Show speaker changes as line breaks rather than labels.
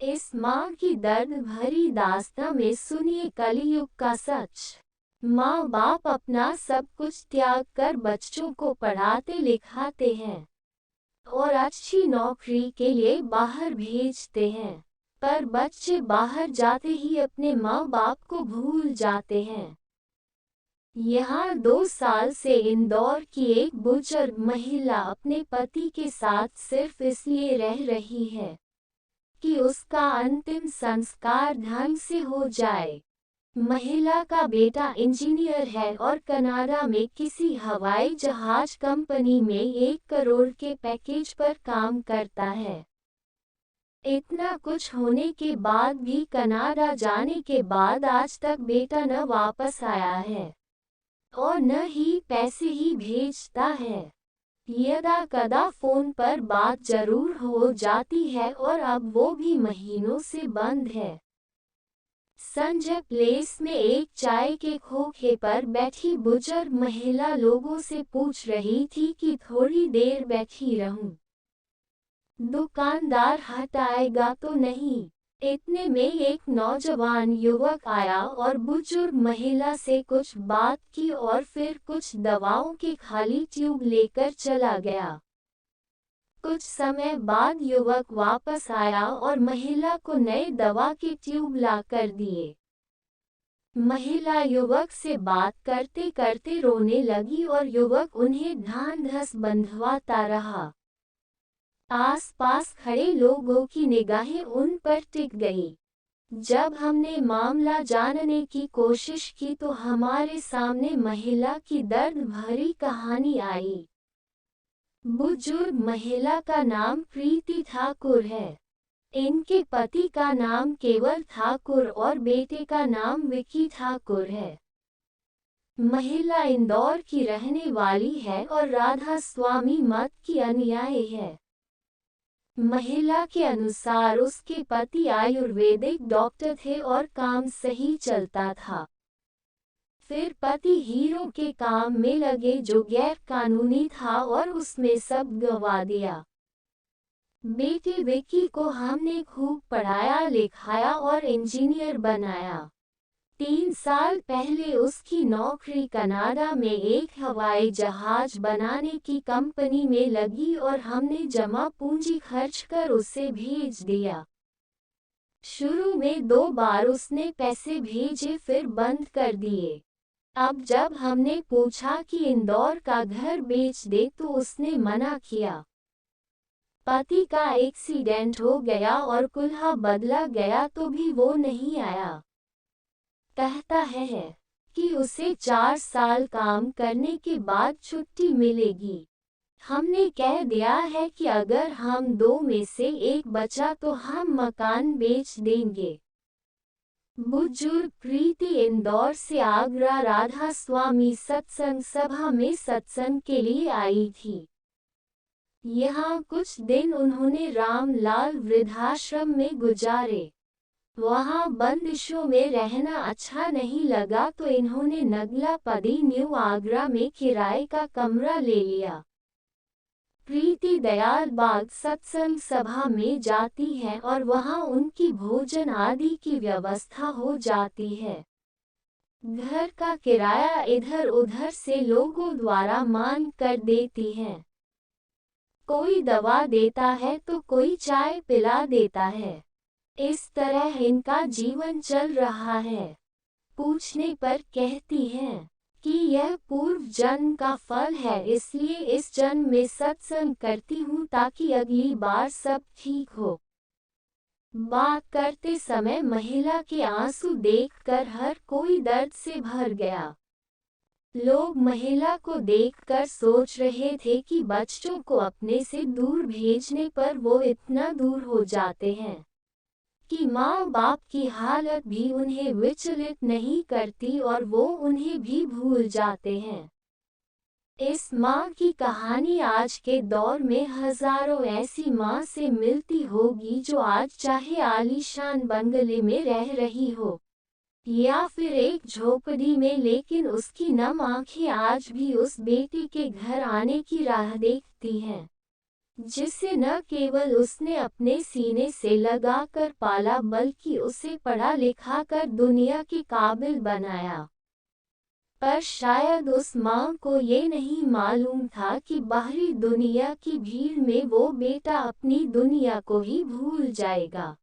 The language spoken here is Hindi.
इस माँ की दर्द भरी दास्तां में सुनिए कलयुग का सच। माँ बाप अपना सब कुछ त्याग कर बच्चों को पढ़ाते लिखाते हैं और अच्छी नौकरी के लिए बाहर भेजते हैं, पर बच्चे बाहर जाते ही अपने माँ बाप को भूल जाते हैं। यहाँ 2 साल से इंदौर की एक बुजुर्ग महिला अपने पति के साथ सिर्फ इसलिए रह रही है कि उसका अंतिम संस्कार ढंग से हो जाए। महिला का बेटा इंजीनियर है और कनाडा में किसी हवाई जहाज कंपनी में 1 करोड़ के पैकेज पर काम करता है। इतना कुछ होने के बाद भी कनाडा जाने के बाद आज तक बेटा न वापस आया है और न ही पैसे ही भेजता है। यदा कदा फोन पर बात जरूर हो जाती है और अब वो भी महीनों से बंद है। संजय प्लेस में एक चाय के खोखे पर बैठी बुजुर्ग महिला लोगों से पूछ रही थी कि थोड़ी देर बैठी रहूं, दुकानदार हटाएगा तो नहीं। इतने में एक नौजवान युवक आया और बुजुर्ग महिला से कुछ बात की और फिर कुछ दवाओं की खाली ट्यूब लेकर चला गया। कुछ समय बाद युवक वापस आया और महिला को नए दवा के ट्यूब ला कर दिए। महिला युवक से बात करते करते रोने लगी और युवक उन्हें ढांढस बंधवाता रहा। आसपास खड़े लोगों की निगाहें उन पर टिक गई। जब हमने मामला जानने की कोशिश की तो हमारे सामने महिला की दर्द भरी कहानी आई। बुजुर्ग महिला का नाम प्रीति ठाकुर है। इनके पति का नाम केवल ठाकुर और बेटे का नाम विकी ठाकुर है। महिला इंदौर की रहने वाली है और राधा स्वामी मत की अनुयायी है। महिला के अनुसार उसके पति आयुर्वेदिक डॉक्टर थे और काम सही चलता था। फिर पति हीरो के काम में लगे जो गैर कानूनी था और उसमें सब गंवा दिया। बेटे विकी को हमने खूब पढ़ाया लिखाया और इंजीनियर बनाया। 3 साल पहले उसकी नौकरी कनाडा में एक हवाई जहाज बनाने की कंपनी में लगी और हमने जमा पूंजी खर्च कर उसे भेज दिया। शुरू में 2 बार उसने पैसे भेजे फिर बंद कर दिए। अब जब हमने पूछा कि इंदौर का घर बेच दे तो उसने मना किया। पति का एक्सीडेंट हो गया और कुल्हा बदला गया तो भी वो नहीं आया। कहता है कि उसे 4 साल काम करने के बाद छुट्टी मिलेगी। हमने कह दिया है कि अगर हम 2 में से एक बचा तो हम मकान बेच देंगे। बुजुर्ग प्रीति इंदौर से आगरा राधा स्वामी सत्संग सभा में सत्संग के लिए आई थी। यहाँ कुछ दिन उन्होंने रामलाल वृद्धाश्रम में गुजारे। वहाँ बंदिशों में रहना अच्छा नहीं लगा तो इन्होंने नगला पदी न्यू आगरा में किराए का कमरा ले लिया। प्रीति दयाल बाग सत्संग सभा में जाती हैं और वहाँ उनकी भोजन आदि की व्यवस्था हो जाती है। घर का किराया इधर उधर से लोगों द्वारा मांग कर देती हैं। कोई दवा देता है तो कोई चाय पिला देता है। इस तरह इनका जीवन चल रहा है। पूछने पर कहती हैं कि यह पूर्व जन्म का फल है, इसलिए इस जन्म में सत्संग करती हूँ ताकि अगली बार सब ठीक हो। बात करते समय महिला के आंसू देखकर हर कोई दर्द से भर गया। लोग महिला को देखकर सोच रहे थे कि बच्चों को अपने से दूर भेजने पर वो इतना दूर हो जाते हैं कि माँ बाप की हालत भी उन्हें विचलित नहीं करती और वो उन्हें भी भूल जाते हैं। इस माँ की कहानी आज के दौर में हजारों ऐसी माँ से मिलती होगी जो आज चाहे आलीशान बंगले में रह रही हो या फिर एक झोपड़ी में, लेकिन उसकी नम आंखें आज भी उस बेटी के घर आने की राह देखती हैं। जिसे न केवल उसने अपने सीने से लगाकर पाला बल्कि उसे पढ़ा लिखा कर दुनिया के काबिल बनाया। पर शायद उस माँ को ये नहीं मालूम था कि बाहरी दुनिया की भीड़ में वो बेटा अपनी दुनिया को ही भूल जाएगा।